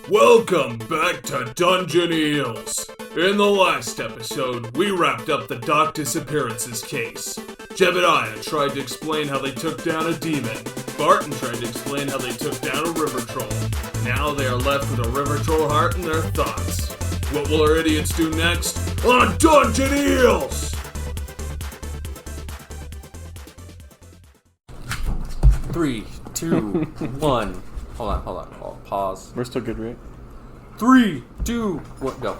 Welcome back to Dungeon-Eels. In the last episode, we wrapped up the dock disappearances case. Jebediah tried to explain how they took down a demon. Barton tried to explain how they took down a river troll. Now they are left with a river troll heart in their thoughts. What will our idiots do next on Dungeon-Eels? 3, 2, 1. Hold on. Pause. We're still good, right? 3, 2, 1, go.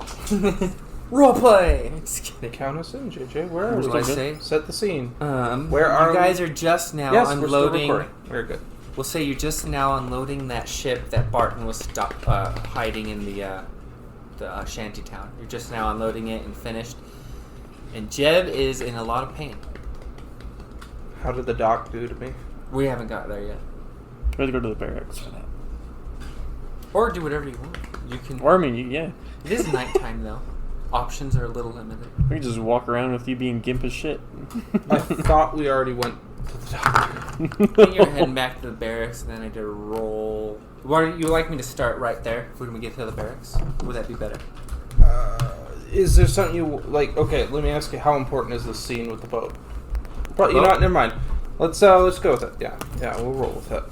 Roleplay! Just kidding. Count us in, JJ. Where are What we? do I say? Set the scene. Where are you guys are just now unloading. We're still recording. Very good. We'll say you're just now unloading that ship that Barton was hiding in the shanty town. You're just now unloading it and finished. And Jeb is in a lot of pain. How did the doc do to me? We haven't got there yet. We have to go to the barracks for that. Or do whatever you want. You can. Or, I mean, yeah. It is nighttime though. Options are a little limited. We can just walk around with you being gimp as shit. I thought we already went to the doc. I think you're heading back to the barracks, and then I did a roll. Would you like me to start right there when we get to the barracks? Would that be better? Is there something you like? Okay, let me ask you. How important is this scene with the boat? But you know what? Never mind. Let's go with it. Yeah, we'll roll with it.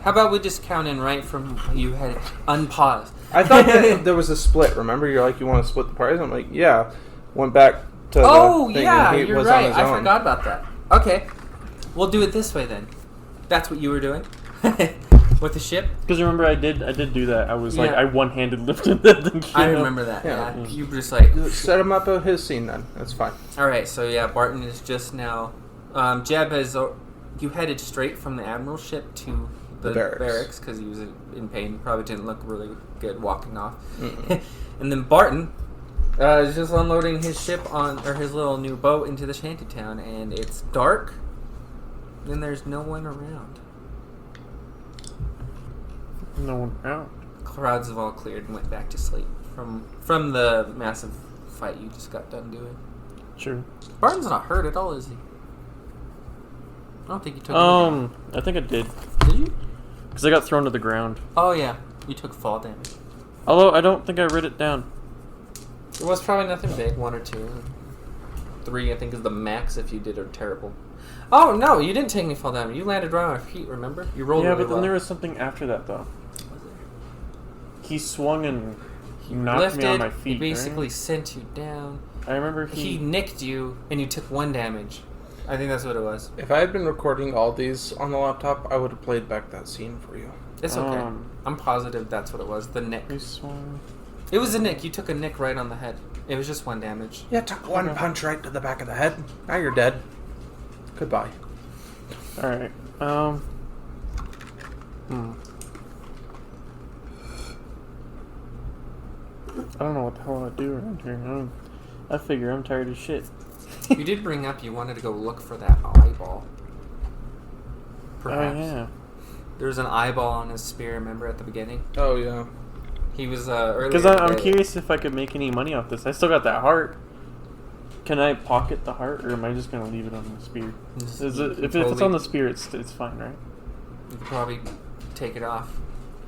How about we just count in right from you had unpaused? I thought that there was a split. Remember, you're like, you want to split the parties? I'm like, yeah. Went back to Oh the thing yeah, and he you're was right. on his I own. forgot about that. Okay, we'll do it this way then. That's what you were doing with the ship. Because remember, I did do that. I was like, Yeah. I one-handed lifted that thing. I remember that. Yeah. Yeah. You were just like. Set him up at his scene then. That's fine. All right, so yeah, Barton is just now. Jeb has. You headed straight from the admiral ship to the barracks because he was in pain. Probably didn't look really good walking off. And then Barton is just unloading his ship his little new boat into the shantytown, and it's dark. And there's no one around. No one out. Crowds have all cleared and went back to sleep from the massive fight you just got done doing. Sure. Barton's not hurt at all, is he? I don't think you took him. I think I did. Did you? Because I got thrown to the ground. Oh yeah, you took fall damage. Although, I don't think I wrote it down. It was probably nothing big, 1 or 2. 3, I think, is the max if you did a terrible. Oh no, you didn't take any fall damage. You landed right on your feet. Remember? You rolled. Yeah, really but then well. there was something after that, though. He swung and He knocked lifted, me on my feet. He basically right? sent you down. I remember He nicked you, and you took 1 damage. I think that's what it was. If I had been recording all these on the laptop, I would have played back that scene for you. It's okay. I'm positive that's what it was. The nick. He swung. It was a nick. You took a nick right on the head. It was just 1 damage. Yeah, took one punch right to the back of the head. Now you're dead. Goodbye. Alright. I don't know what the hell I do around here. I figure I'm tired of shit. You did bring up you wanted to go look for that eyeball. Perhaps. Oh, yeah. There was an eyeball on his spear, remember, at the beginning? Oh, yeah. He was, earlier Because I'm today. curious if I could make any money off this. I still got that heart. Can I pocket the heart, or am I just going to leave it on the spear? If it's on the spear, it's fine, right? You could probably take it off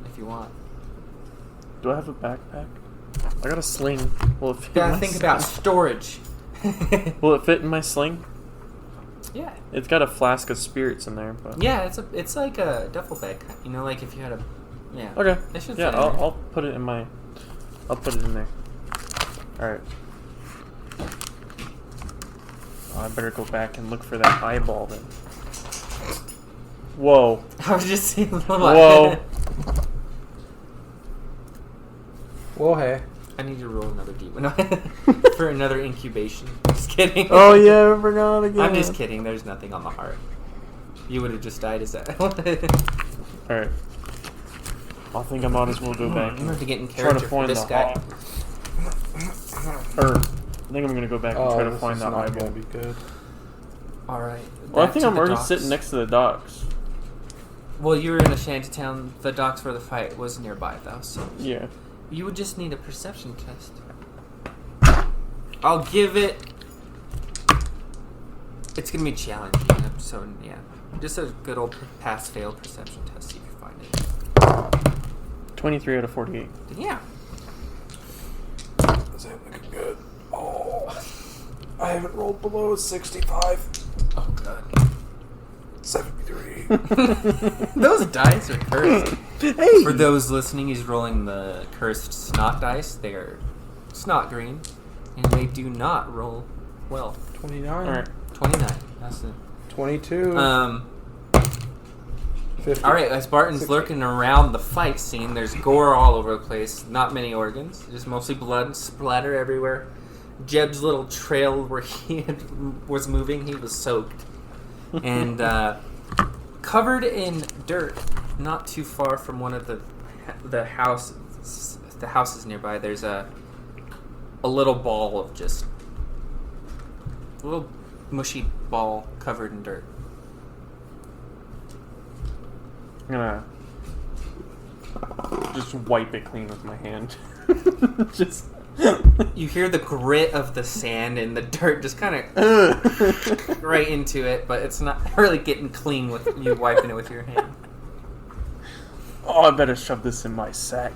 if you want. Do I have a backpack? I got a sling. Will it fit? You gotta think about storage. Will it fit in my sling? Yeah. It's got a flask of spirits in there, but Yeah, it's like a duffel bag. You know, like if you had a... Yeah. okay. It should Yeah, fit in there. I'll put it in my. I'll put it in there. All right. I better go back and look for that eyeball then. Whoa. I was just saying... Whoa. Well, hey. I need to roll another demon for another incubation. Just kidding. Oh yeah, I forgot again. I'm just kidding. There's nothing on the heart. You would have just died as that. Alright. I think I might as well go back I'm going to get in try to character for find this the guy. Or I think I'm gonna go back and try to find that eyeball. Gonna be good. Alright. Well, I think I'm already sitting next to the docks. Well, you were in a shantytown. The docks where the fight was nearby, though. So Yeah. you would just need a perception test. I'll give it. It's gonna be challenging, so yeah, just a good old pass-fail perception test. See if you find it. 23 out of 48. Yeah. Is that looking good? Oh, I haven't rolled below 65. Oh, God. 73. Those dice are cursed. Hey! For those listening, he's rolling the cursed snot dice. They are snot green, and they do not roll well. 29. Alright. 29. That's it. 22. 50. All right, as Barton's 60. lurking around the fight scene, there's gore all over the place. Not many organs, just mostly blood and splatter everywhere. Jeb's little trail where he was moving, he was soaked. And covered in dirt, not too far from one of the houses nearby, there's a little ball of just... a little mushy ball covered in dirt. I'm gonna just wipe it clean with my hand. Just You hear the grit of the sand and the dirt just kind of right into it, but it's not really getting clean with you wiping it with your hand. Oh, I better shove this in my sack.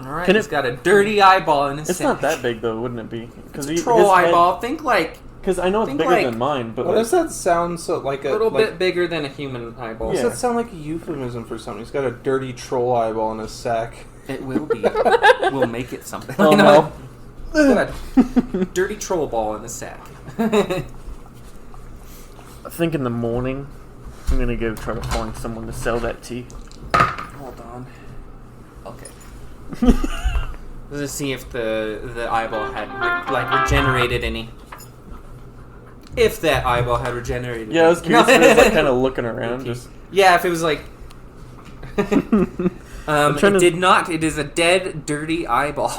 All right, Can he's it- got a dirty eyeball in his It's sack. not that big though, wouldn't it be? It's a troll eyeball. Think like Because I know it's Think bigger like- than mine, but What like, does that sound so like a a little like, bit bigger than a human eyeball. Does Yeah. that sound like a euphemism for something? He's got a dirty troll eyeball in his sack. It will be. We'll make it something. Oh, You know? no. Got a dirty troll ball in the sack. I think in the morning I'm gonna go try to find someone to sell that to. Hold on. Okay. Let's see if the eyeball had regenerated any. If that eyeball had regenerated. Yeah, I was curious. I was like kind of looking around, Okay. just. Yeah, if it was like. trying It to- did not. It is a dead, dirty eyeball.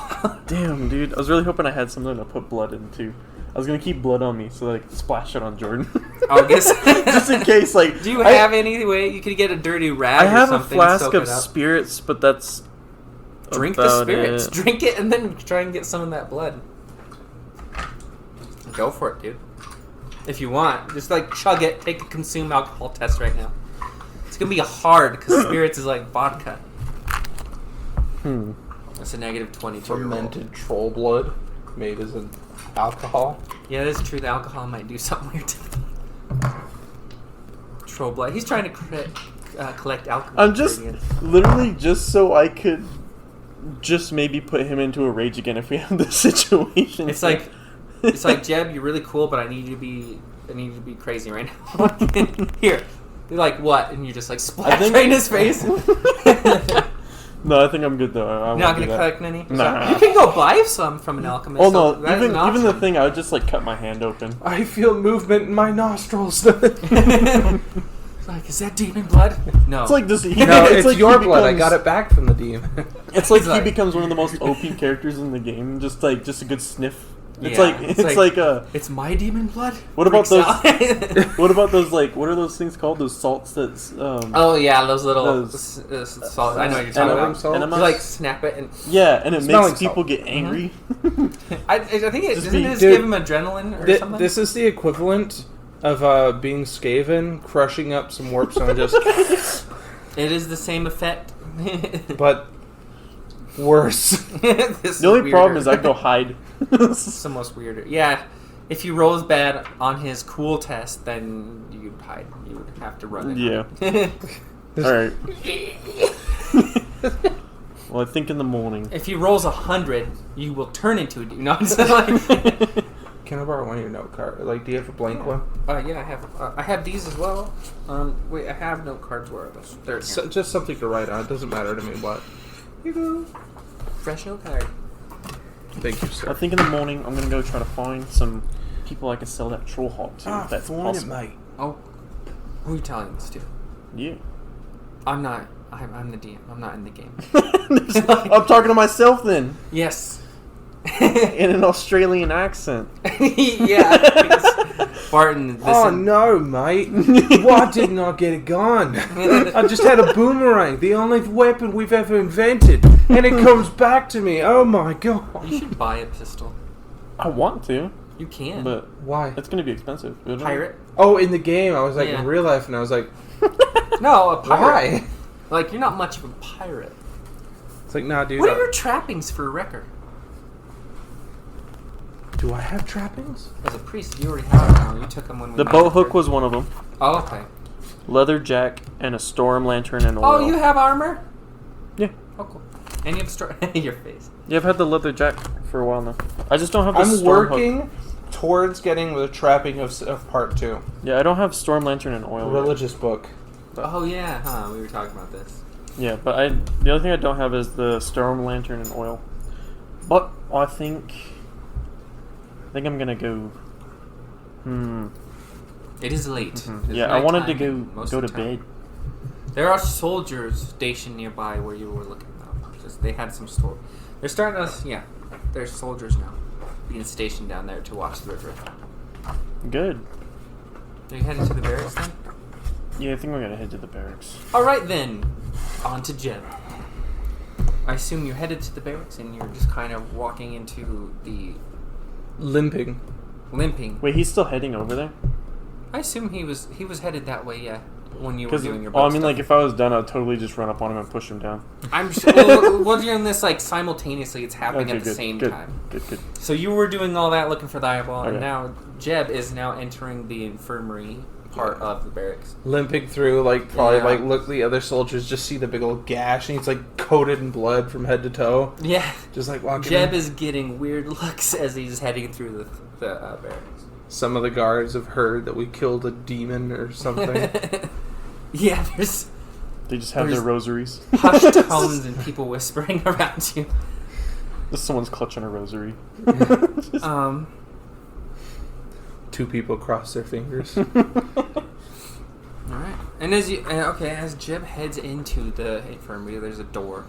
Damn, dude. I was really hoping I had something to put blood into. I was gonna keep blood on me so that I could splash it on Jordan. I guess. Just in case, like. Do you have any way you could get a dirty rag? I have or a something flask soak of it up? spirits, but that's. Drink the about spirits. it. Drink it and then try and get some of that blood. Go for it, dude. If you want. Just like chug it. Take a consume alcohol test right now. It's going to be hard because spirits is like vodka. That's a negative 22. Fermented troll blood made as an alcohol. Yeah, that's true. The alcohol might do something weird to me. Troll blood. He's trying to collect alcohol. I'm just literally just so I could just maybe put him into a rage again if we have this situation. It's like Jeb, you're really cool, but I need you to be crazy right now. Here, you're like what? And you just like splash right in his face. No, I think I'm good though. I You're won't not do gonna that. collect any. Nah. You can go buy some from an alchemist. Oh no! so that is an Even the option. thing, I would just like cut my hand open. I feel movement in my nostrils. It's like, is that demon blood? No. It's like this. No, it's like your he blood. I becomes- got it back from the demon. It's like He's he like- becomes one of the most OP characters in the game. Just a good sniff. It's Yeah, like it's like a. It's my demon blood. What about Freaks those? out. What about those what are those things called? Those salts that's. Oh yeah, those little Those- salt. I know what you're talking Enema about. salt? Enema? You like snap it and Yeah, and it Smelling makes people salt. get angry. I think it Just doesn't be- it just Dude, give him adrenaline or something. This is the equivalent of being Skaven, crushing up some warp stone, just It is the same effect. but worse. This The only weirder. problem is I go hide. It's almost weirder. Yeah, if you rolls bad on his cool test, then you'd hide. You would have to run it. Yeah. All right. Well, I think in the morning. If he rolls 100, you will turn into a demon. No, it's like, Can I borrow one of your note cards? Like, do you have a blank one? yeah, I have these as well. Wait, I have note cards. Where are those? They're in here. So, just something to write on. It doesn't matter to me what. Here you go. Fresh note card. Thank you, I sir. think in the morning I'm gonna go try to find some people I can sell that troll hawk to. If that's possible. mate. Oh, who are you telling this to? Yeah. I'm not. I'm the DM. I'm not in the game. I'm talking to myself then, Yes. in an Australian accent. Yeah. because Barton, listen. Oh no, mate! Why didn't I get a gun? I just had a boomerang, the only weapon we've ever invented, and it comes back to me. Oh my god! You should buy a pistol. I want to, You can. but Why? it's gonna be expensive. isn't it? Pirate? Oh, in the game, I was like Yeah. in real life, and I was like, No, a pirate. why? Like, you're not much of a pirate. It's like, nah, dude. What are your trappings for a wrecker? Do I have trappings? As a priest, you already have them. You took them when we The met boat hook first. was one of them. Oh, okay. Leather jack and a storm lantern and oil. Oh, you have armor? Yeah. Oh, cool. And you have your face. Yeah, I've had the leather jack for a while now. I just don't have the I'm storm hook. working towards getting the trapping of part 2. Yeah, I don't have storm lantern and oil. Religious book. Oh, yeah, huh? We were talking about this. Yeah, but the other thing I don't have is the storm lantern and oil. But I think I'm gonna go. It is late. Mm-hmm. It's Yeah, I wanted to nighttime most go of to the time. bed. There are soldiers stationed nearby where you were looking, though. They had some store. They're starting to. Yeah, there's soldiers now being stationed down there to watch the river. Good. Are you heading to the barracks then? Yeah, I think we're gonna head to the barracks. All right then, on to Jeb. I assume you're headed to the barracks and you're just kind of walking into the Limping. Wait, he's still heading over there? I assume he was headed that way, yeah. When you were 'Cause- doing your I boat mean, stuff. like, if I was done, I'd totally just run up on him and push him down. I'm sure. Well, you're in this like simultaneously. It's happening Okay, at the good, same good, time. Good. So you were doing all that, looking for the eyeball, and Okay. now Jeb is now entering the infirmary part of the barracks. Limping through, like, probably, Yeah. like, look, the other soldiers just see the big old gash, and he's, like, coated in blood from head to toe. Yeah. Just, like, walking Jeb in. is getting weird looks as he's heading through the barracks. Some of the guards have heard that we killed a demon or something. Yeah, there's They just have their There's- rosaries. hushed tones and people whispering around you. Someone's clutching a rosary. Two people cross their fingers. Alright. And as Jeb heads into the infirmary, there's a door.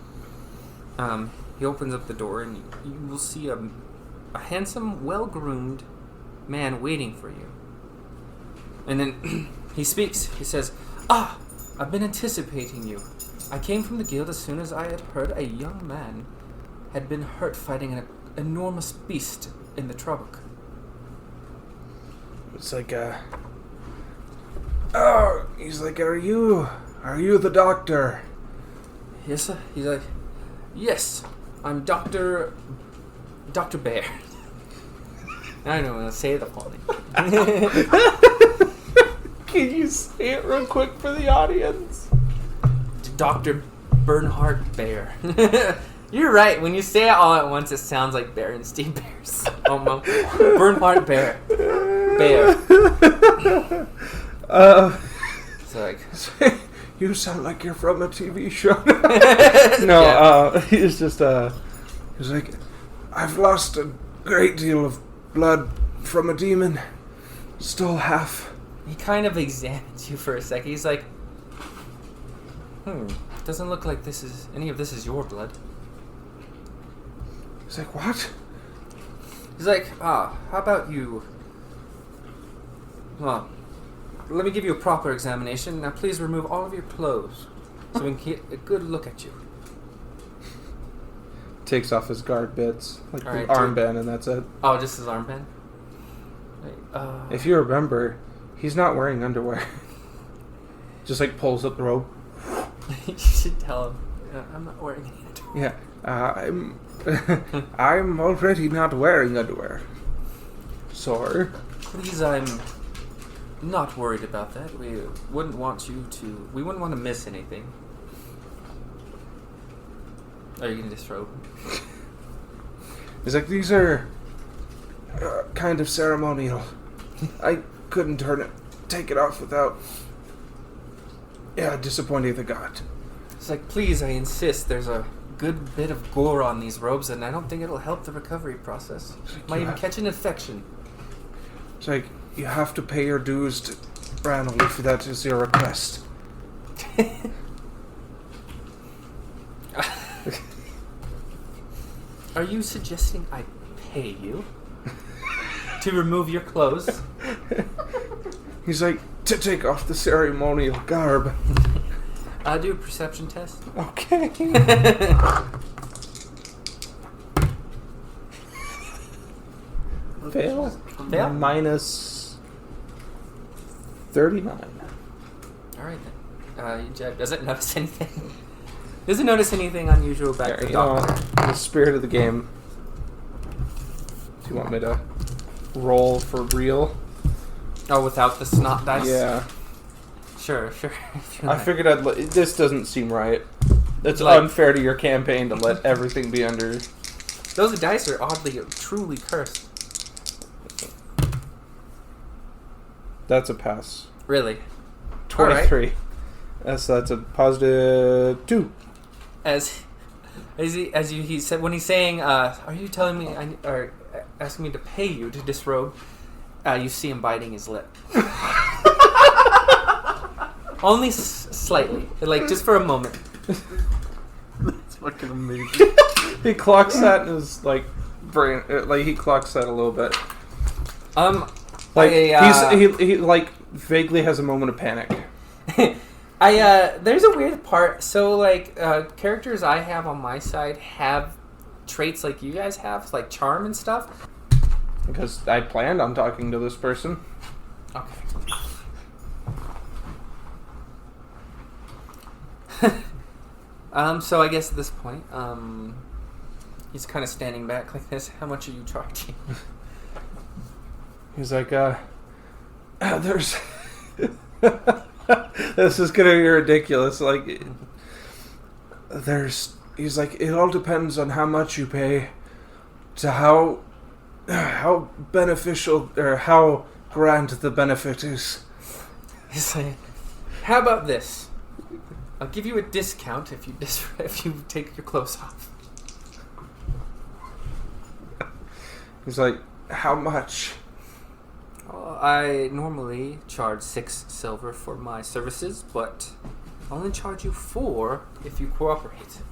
He opens up the door and you will see a handsome, well-groomed man waiting for you. And then he speaks. He says, I've been anticipating you. I came from the guild as soon as I had heard a young man had been hurt fighting an enormous beast in the Trubbock. It's like, oh, he's like, are you the doctor? Yes, sir. He's like, yes, I'm Dr. Bear. I don't know, say the whole name. Can you say it real quick for the audience? Dr. Bernhard Bear. You're right. When you say it all at once, it sounds like Berenstein Bears. Bernhard Bear. Bear. It's like... You sound like you're from a TV show. No, he's just, he's like, I've lost a great deal of blood from a demon. Stole half. He kind of examines you for a second. He's like, doesn't look like any of this is your blood. He's like, what? He's like, how about you? Well, let me give you a proper examination. Now please remove all of your clothes so we can get a good look at you. Takes off his guard bits, like All the right, armband, and that's it. Oh, just his armband? If you remember, he's not wearing underwear. Just like pulls up the robe. You should tell him. I'm not wearing any underwear. Yeah, I'm already not wearing underwear. Sorry. Please, I'm not worried about that. We wouldn't want to miss anything. Are you going to disrobe? He's like, these are kind of ceremonial. I couldn't take it off without disappointing the god. It's like, please, I insist. There's a good bit of gore on these robes, and I don't think it'll help the recovery process. Might even catch an infection. It's like, you have to pay your dues to Branley if that is your request. Are you suggesting I pay you to remove your clothes? He's like, to take off the ceremonial garb. Do a perception test. Okay. Fail. Fail? Minus 39. All right then. Jeb doesn't notice anything. Doesn't notice anything unusual back to the doctor. The spirit of the game. Do you want me to roll for real? Oh, without the snot dice? Yeah. Sure. I figured this doesn't seem right. It's unfair to your campaign to let everything be under... Those dice are oddly, truly cursed. That's a pass. Really? 23. Right. That's a positive 2. He said, when he's saying, are you telling me, or asking me to pay you to disrobe, you see him biting his lip. Only slightly. Like, just for a moment. That's fucking amazing. He clocks that in his, like, brain. Like, he clocks that a little bit. He like, vaguely has a moment of panic. There's a weird part. So, like, characters I have on my side have traits like you guys have, like charm and stuff. Because I planned on talking to this person. Okay. So I guess at this point, he's kind of standing back like this. How much are you charging? He's like, there's... This is gonna be ridiculous. Like, he's like, it all depends on how much you pay to how beneficial or how grand the benefit is. He's like, how about this? I'll give you a discount if you take your clothes off. He's like, how much? I normally charge 6 silver for my services, but I'll only charge you 4 if you cooperate.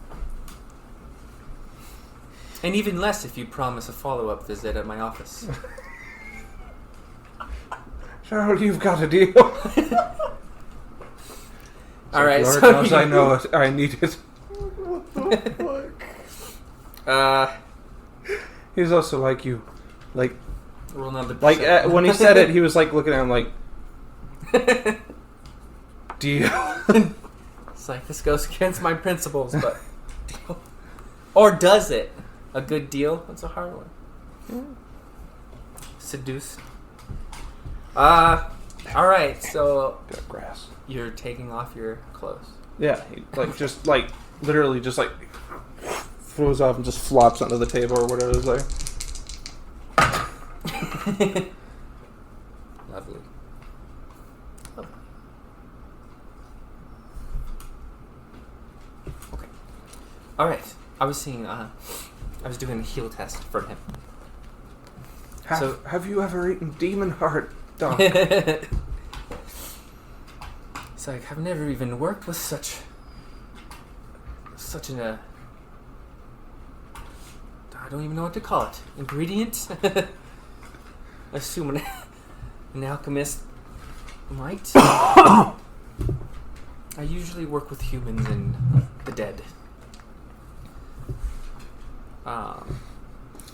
And even less if you promise a follow-up visit at my office. Cheryl, you've got a deal. Alright, Lord so knows I know it. I need it. What the fuck? He's also like you. Like... Roll another like, when he said it, he was like looking at him like... Deal. It's like, this goes against my principles, but... Deal. Or does it? A good deal? That's a hard one. Yeah. Seduced. Alright, so... Got grass. You're taking off your clothes. Yeah, he, like, just, like, literally just, like, throws off and just flops onto the table or whatever it's like. Lovely. Okay. Alright. I was seeing, I was doing a heal test for him. Have you ever eaten demon heart, Doc? It's like, I've never even worked with such an, I don't even know what to call it. Ingredient? I assume an alchemist might. I usually work with humans and the dead.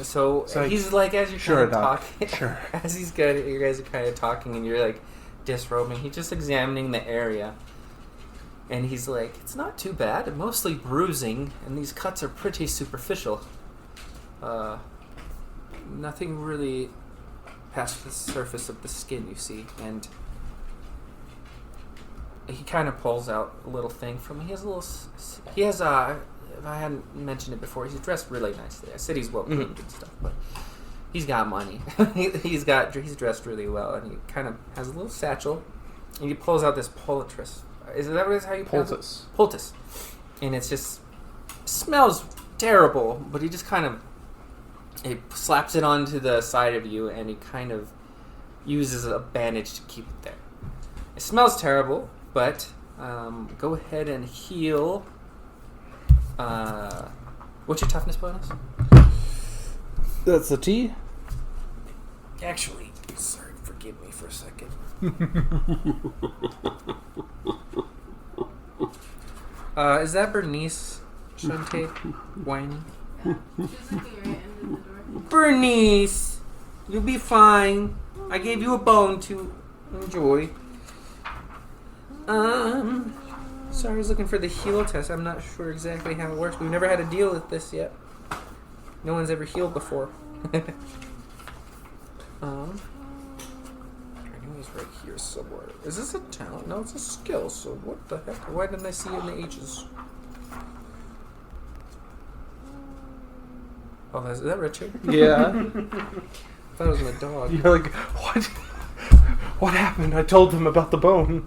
So like, he's like, as you're kind of talking, as you guys are kind of talking, and you're like disrobing. He's just examining the area, and he's like, "It's not too bad. Mostly bruising, and these cuts are pretty superficial. Nothing really past the surface of the skin, you see." And he kind of pulls out a little thing from me. He has if I hadn't mentioned it before, he's dressed really nicely. I said he's well groomed and stuff, but he's got money. he's dressed really well, and he kind of has a little satchel, and he pulls out this poultice. Is that how you pronounce it? Poultice. And it's just smells terrible, but he just kind of slaps it onto the side of you, and he kind of uses a bandage to keep it there. It smells terrible, but go ahead and heal. What's your toughness bonus? That's the T? Actually, sorry, forgive me for a second. Is that Bernice Shante whining? Yeah. She's looking right into the door. Bernice! You'll be fine. I gave you a bone to enjoy. Sorry, I was looking for the heal test. I'm not sure exactly how it works. We've never had to deal with this yet. No one's ever healed before. I know he's right here somewhere. Is this a talent? No, it's a skill. So what the heck? Why didn't I see it in the H's? Oh, is that Richard? Yeah. I thought it was my dog. You're like, what? What happened? I told them about the bone.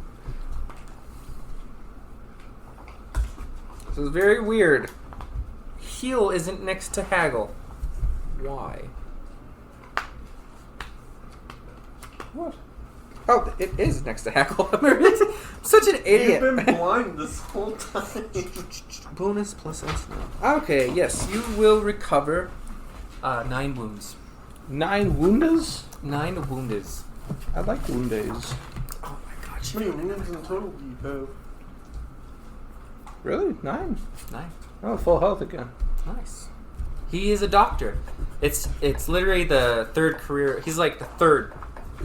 So it's very weird. Heal isn't next to haggle. Why? What? Oh, it is next to haggle. I'm such an idiot. You've been blind this whole time. Bonus plus incident. Okay, yes, you will recover 9 wounds. 9 woundas? 9 wounds. I like woundays. Oh my god, How many wounds in total do you have? Really? 9? 9. Oh, full health again. Nice. He is a doctor. It's literally the 3rd career. He's like the 3rd.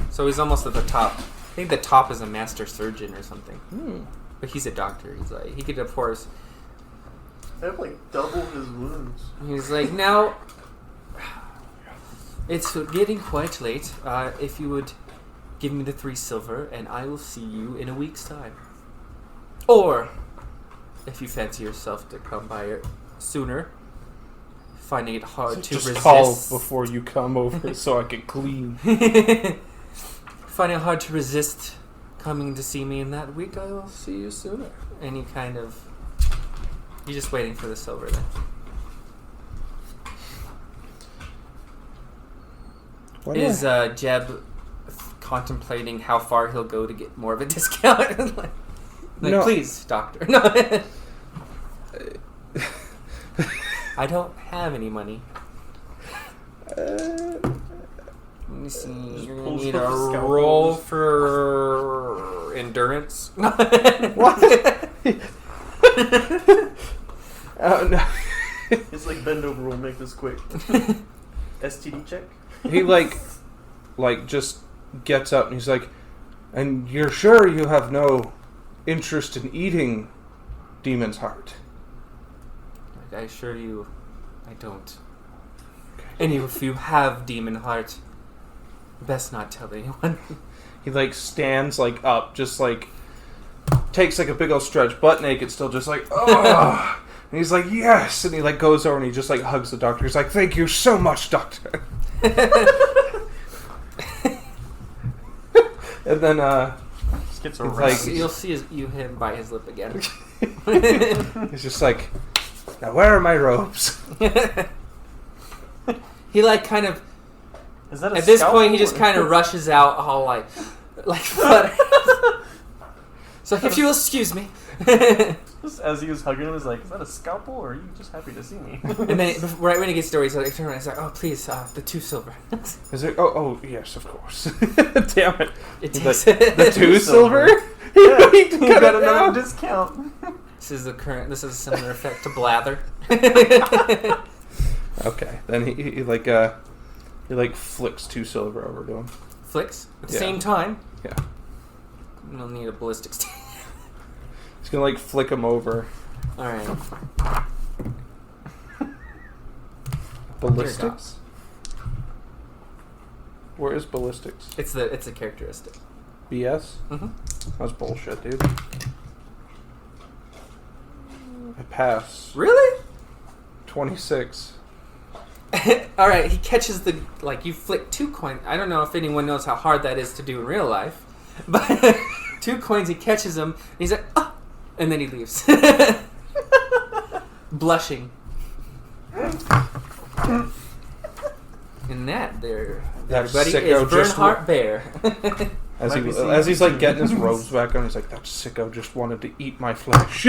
So he's almost at the top. I think the top is a master surgeon or something. But he's a doctor. He's like, he could, of course. I have like double his wounds. He's like, now, it's getting quite late. If you would give me the 3 silver, and I will see you in a week's time. Or, if you fancy yourself to come by it sooner, finding it hard to Just resist. call before you come over so I can clean. Finding it hard to resist coming to see me in that week, I will see you sooner. And you kind of... You're just waiting for the silver then. Is Jeb contemplating how far he'll go to get more of a discount? like, No. Please, doctor. No. I don't have any money. Let me see. You're going to need a roll for endurance. What? Oh, no. It's like bend over, we'll make this quick. STD check? He like just gets up and he's like, and you're sure you have no interest in eating Demon's Heart? I assure you, I don't. And if you have Demon Heart, best not tell anyone. He like stands like up, just like takes like a big old stretch, butt naked, still just like, oh. And he's like, yes, and he like goes over and he just like hugs the doctor. He's like, thank you so much, doctor. And then Gets like, You'll see him bite his lip again. he's just like, now where are my robes? He like kind of Is that a at this scalpel point he just or- kind of rushes out all like so if you'll excuse me. Just as he was hugging him, he's like, is that a scalpel or are you just happy to see me? And then right when he gets to it, he's like, turn around, he's like, oh please, the 2 silver. Is it? Oh, yes, of course. Damn it! It He's takes like, the 2 silver? Yeah, He he cut got it another down. discount. This is a similar effect to blather. Okay, then he like flicks 2 silver over to him. Flicks at the Yeah. same time. Yeah, We'll need a ballistic stick. he's gonna like flick him over. All right. Ballistics? Where is ballistics? It's a characteristic. BS? Mm-hmm. That's bullshit, dude. I pass. Really? 26. All right. He catches you flick 2 coins. I don't know if anyone knows how hard that is to do in real life, but 2 coins. He catches them. And he's like, ah, and then he leaves, blushing. And that there, That everybody, sicko is just Bernhardt Bear. As he's like getting his robes back on, he's like, that sicko just wanted to eat my flesh.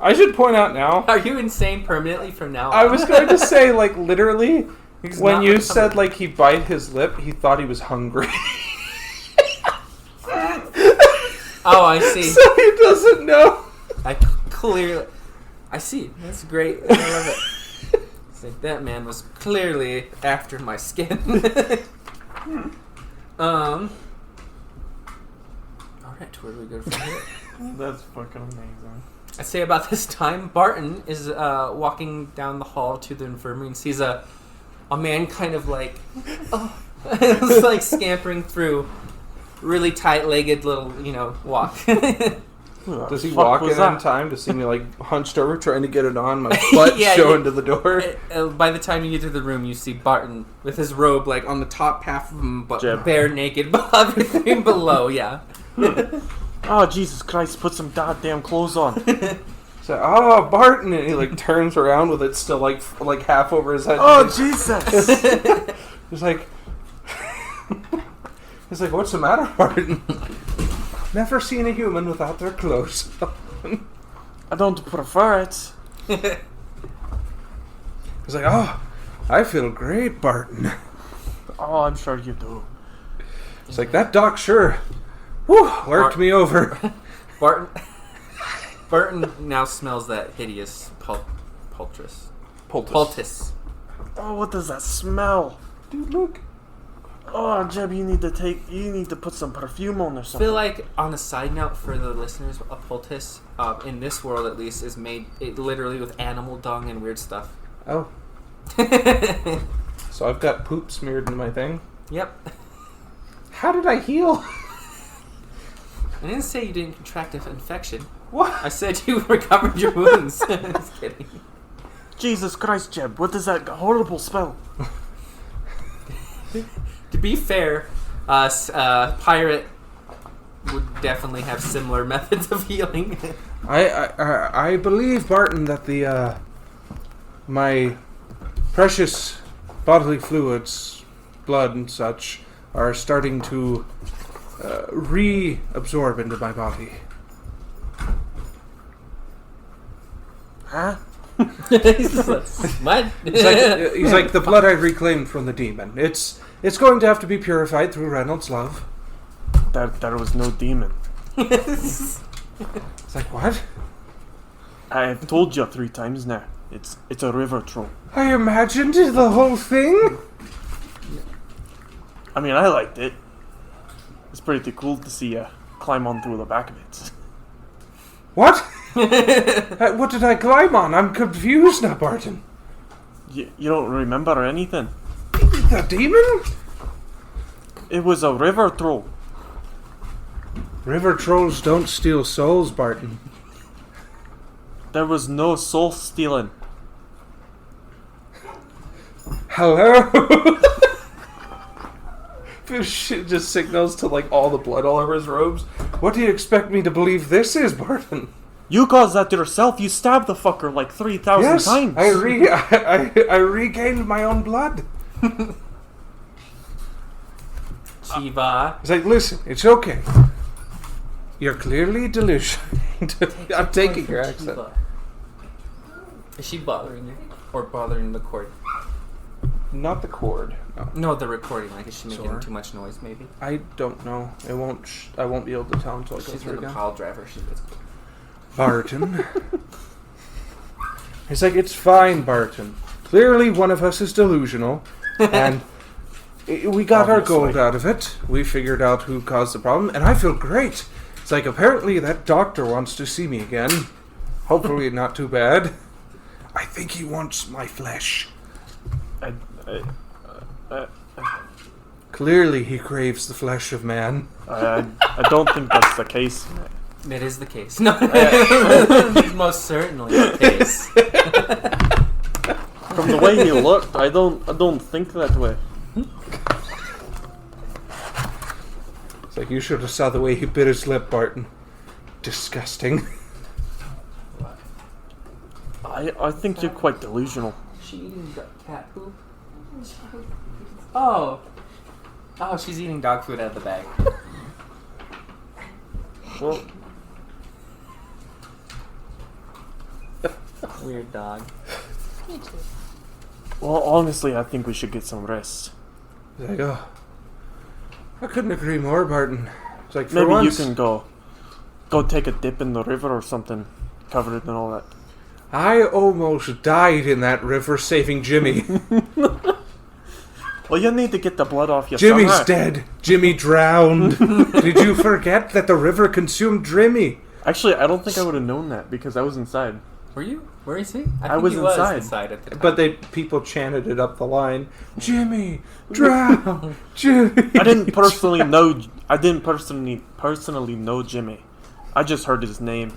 I should point out now. Are you insane permanently from now on? I was going to say, like, literally, He's when not you recovered. said, like, he bite his lip, he thought he was hungry. Oh, I see. So he doesn't know. I clearly... I see. That's great. I love it. It's like, that man was clearly after my skin. Alright, where do we go from here? That's fucking amazing. I'd say about this time, Barton is walking down the hall to the infirmary and sees a man kind of like, it's like scampering through, really tight-legged little, walk. Does he walk in time to see me like hunched over trying to get it on, my butt showing to the door? By the time you get to the room, you see Barton with his robe like on the top half of him, but bare naked, but everything below, yeah. Oh, Jesus Christ, put some goddamn clothes on. So, Barton, and he like turns around with it still like half over his head. Oh, Jesus! He's like, what's the matter, Barton? Never seen a human without their clothes. I don't prefer it. He's like, I feel great, Barton. Oh, I'm sure you do. It's like, that doc sure worked me over. Barton now smells that hideous poultice. Oh, what does that smell? Dude, look. Oh, Jeb, you need to put some perfume on or I something. feel like, on a side note for the listeners, a poultice, in this world at least, is made literally with animal dung and weird stuff. Oh. So I've got poop smeared in my thing? Yep. How did I heal? I didn't say you didn't contract an infection. What? I said you recovered your wounds. Just kidding. Jesus Christ, Jeb, what does that horrible smell? To be fair, pirate would definitely have similar methods of healing. I believe, Barton, that my precious bodily fluids, blood and such, are starting to reabsorb into my body. Huh? What? He's like, the blood I reclaimed from the demon. It's going to have to be purified through Reynolds' love. There was no demon. It's like, what? I've told you 3 times now. It's a river troll. I imagined the whole thing. I mean, I liked it. It's pretty cool to see you climb on through the back of it. What? What did I climb on? I'm confused now, Barton. You don't remember anything? The demon? It was a river troll. River trolls don't steal souls, Barton. There was no soul stealing. Hello? Shit just signals to like all the blood all over his robes. What do you expect me to believe this is, Barton? You caused that yourself. You stabbed the fucker like 3,000 times. I regained my own blood. Shiva. It's like, listen, it's okay. You're clearly delusional. I'm taking your accent. Is she bothering you? Or bothering the cord? Not the cord. No, the recording. Like, is she making Sore. too much noise, maybe? I don't know. It won't. I won't be able to tell until I go She's through gonna again. pile driver. She gets Barton. He's like, it's fine, Barton. Clearly one of us is delusional, and we got our gold out of it. We figured out who caused the problem, and I feel great. It's like, apparently that doctor wants to see me again. Hopefully not too bad. I think he wants my flesh. Clearly he craves the flesh of man. I don't think that's the case. It is the case. No, it's most certainly the case. From the way he looked, I don't think that way. It's like, you should have saw the way he bit his lip, Barton. Disgusting. I think you're quite delusional. Is she eating cat poop? Oh, she's eating dog food out of the bag. Well, Weird dog. well, honestly, I think we should get some rest. It's like, oh, I couldn't agree more, Barton. It's like, for Maybe once, you can go take a dip in the river or something, covered in all that. I almost died in that river saving Jimmy. Well, you need to get the blood off your Jimmy's stomach. dead. Jimmy drowned. Did you forget that the river consumed Jimmy? Actually, I don't think I would have known that because I was inside. Were you? Where is he? I was inside. inside at the time. But people chanted it up the line. Jimmy, drown, Jimmy. I didn't personally know Jimmy. I just heard his name.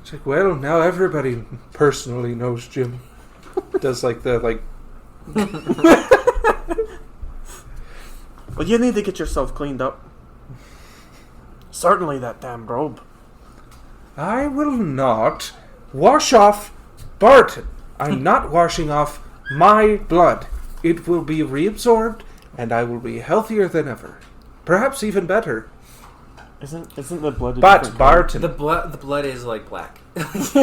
It's like, well, now everybody personally knows Jimmy. Does like the like. Well, you need to get yourself cleaned up. Certainly that damn robe. I will not wash off Barton. I'm not washing off my blood. It will be reabsorbed, and I will be healthier than ever. Perhaps even better. Isn't the blood? But Barton, the blood is like black. This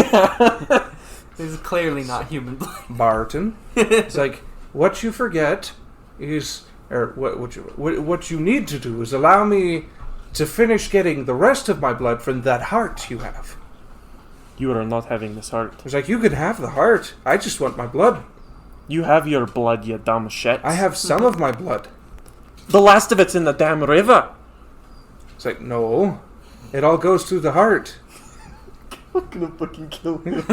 is clearly not human blood. Barton, it's like what you forget is, or what you need to do is allow me to finish getting the rest of my blood from that heart you have. You are not having this heart. It's like, you can have the heart. I just want my blood. You have your blood, you dumb shit. I have some of my blood. The last of it's in the damn river. It's like, no. It all goes through the heart. I'm gonna fucking kill him.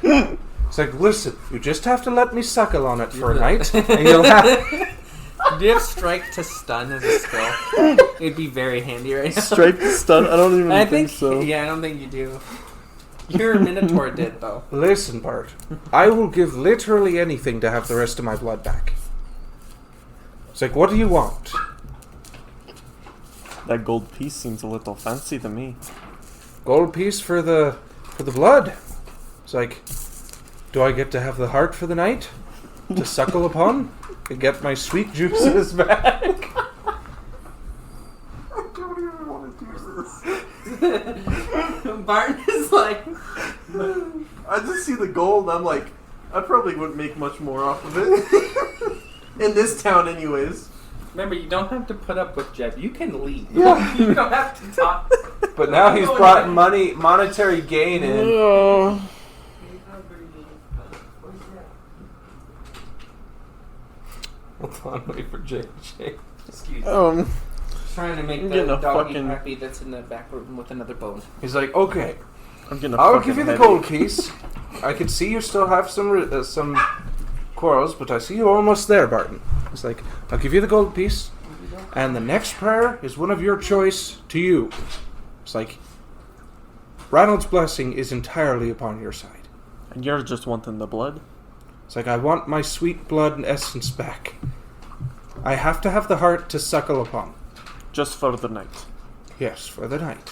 It's like, listen, you just have to let me suckle on it for a night, and you'll have... Do you have strike to stun as a skill? It'd be very handy right now. Strike to stun? I don't even think so. Yeah, I don't think you do. Your Minotaur did, though. Listen, Bart. I will give literally anything to have the rest of my blood back. It's like, what do you want? That gold piece seems a little fancy to me. Gold piece for the blood. It's like, do I get to have the heart for the night? To suckle upon? To get my sweet juices back? I don't even want to do this. Barton is like... I just see the gold, I'm like, I probably wouldn't make much more off of it. In this town anyways. Remember, you don't have to put up with Jeb. You can leave. Yeah. You don't have to talk. But now he's brought monetary gain in. Oh. Hold on, wait for JJ. Excuse me. Trying to make I'm the getting a doggy fucking- happy that's in the back room with another bone. He's like, okay, I'm getting a I'll fucking give you the headache. gold piece. I can see you still have some quarrels, but I see you almost there, Barton. He's like, I'll give you the gold piece, and the next prayer is one of your choice to you. It's like, Ranald's blessing is entirely upon your side. And you're just wanting the blood? It's like, I want my sweet blood and essence back. I have to have the heart to suckle upon. Just for the night. Yes, for the night.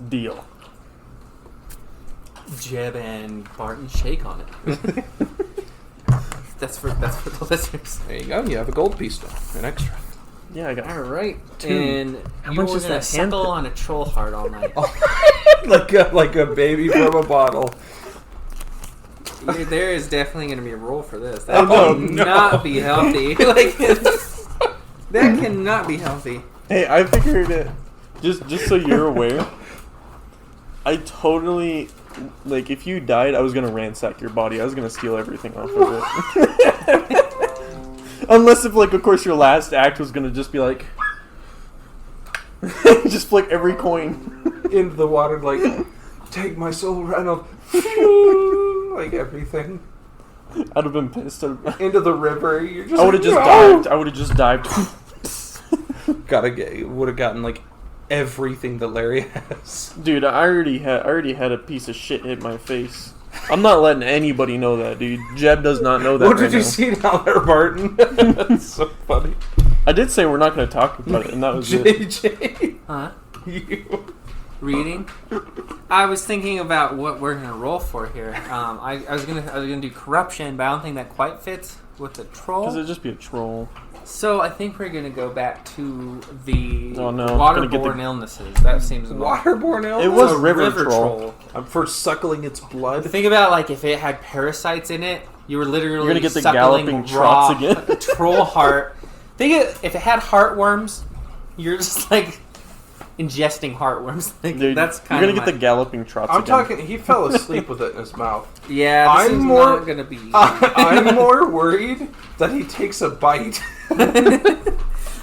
Deal. Jeb and Barton shake on it. That's for the listeners. There you go. You have a gold piece now, an extra. Yeah, I got All right, 2. and How you much were is gonna that suckle hand- on a troll heart all night. like a baby from a bottle. There is definitely going to be a roll for this. That Oh, cannot be healthy. Like, that cannot be healthy. Hey, I figured it. Just so you're aware, I totally, like, if you died, I was gonna ransack your body. I was gonna steal everything off of it. Unless if, like, of course, your last act was gonna just be like, just flick every coin Into the water, like, take my soul, Ranald. Like everything. I'd have been pissed. Into the river. You're just I would have just "No!" dived. I would have just dived. Would have gotten like everything that Larry has. Dude, I already had a piece of shit hit my face. I'm not letting anybody know that, dude. Jeb does not know that. What right did you now. see down there, Barton? That's so funny. I did say we're not going to talk about it, and that was it. JJ. Huh? You. Reading? I was thinking about what we're going to roll for here. I was gonna do corruption, but I don't think that quite fits with the troll. Because it'd just be a troll. So I think we're going to go back to the Oh, no. waterborne Gonna get the- illnesses. That seems about Waterborne illness? It was a river troll. I'm for suckling its blood. Think about like if it had parasites in it, you were literally You're gonna get the suckling galloping raw trots again. troll heart. If it had heartworms, you're just like ingesting heartworms. Like, Dude, that's kind you're of gonna get the galloping trots I'm again. talking. He fell asleep with it in his mouth. Yeah, this I'm is more- not gonna be. I'm more worried that he takes a bite.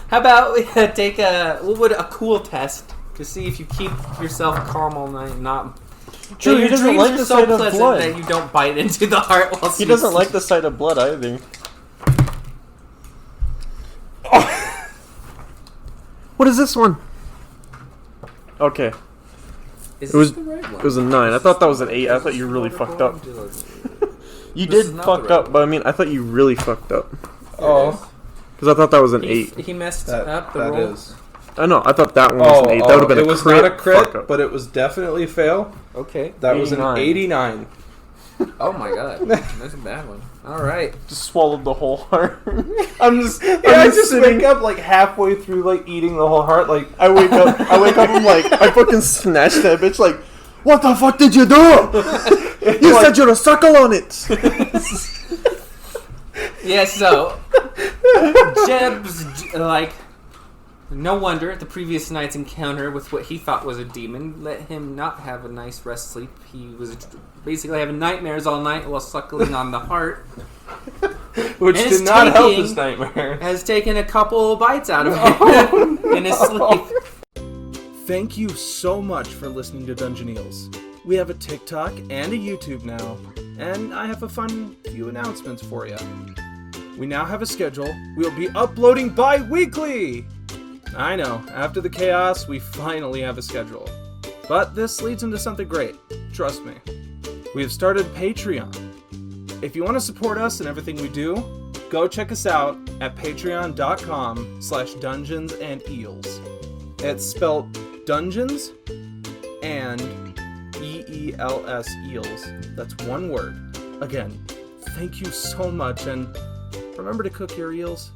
How about we take a cool test to see if you keep yourself calm all night and not... True, your he doesn't dreams like are the so sight of pleasant blood. that you don't bite into the heart while He doesn't like the sight of blood either. What is this one? Okay. Is It was- this the right one? It was a 9. I thought that was an 8. I thought you really fucked up. You This is did not fuck the right up, but I mean, I thought you really fucked up. Oh, Because I thought that was an 8. He messed that up the that roll. is. I know, I thought that one was an 8. That would have been it a was crit. not a crit, fuck up. but it was definitely a fail. Okay. That was an 89. 89. Oh my god. That's a bad one. Alright. Just swallowed the whole heart. I just wake up like halfway through like eating the whole heart. Like I wake up, I'm like, I fucking snatched that bitch like, what the fuck did you do? You said you'd suckle on it. Yeah, so Jeb's like, no wonder the previous night's encounter with what he thought was a demon let him not have a nice rest sleep. He was basically having nightmares all night while suckling on the heart. which And did it's not help taking- his nightmare. Has taken a couple bites out of him in his sleep. Thank you so much for listening to Dungeon-Eels. We have a TikTok and a YouTube now, and I have a fun few announcements for you. We now have a schedule. We'll be uploading bi-weekly! I know, after the chaos, we finally have a schedule. But this leads into something great. Trust me. We have started Patreon. If you want to support us and everything we do, go check us out at patreon.com/dungeonsandeels. It's spelled Dungeons and EELS Eels. That's one word. Again, thank you so much, and remember to cook your eels.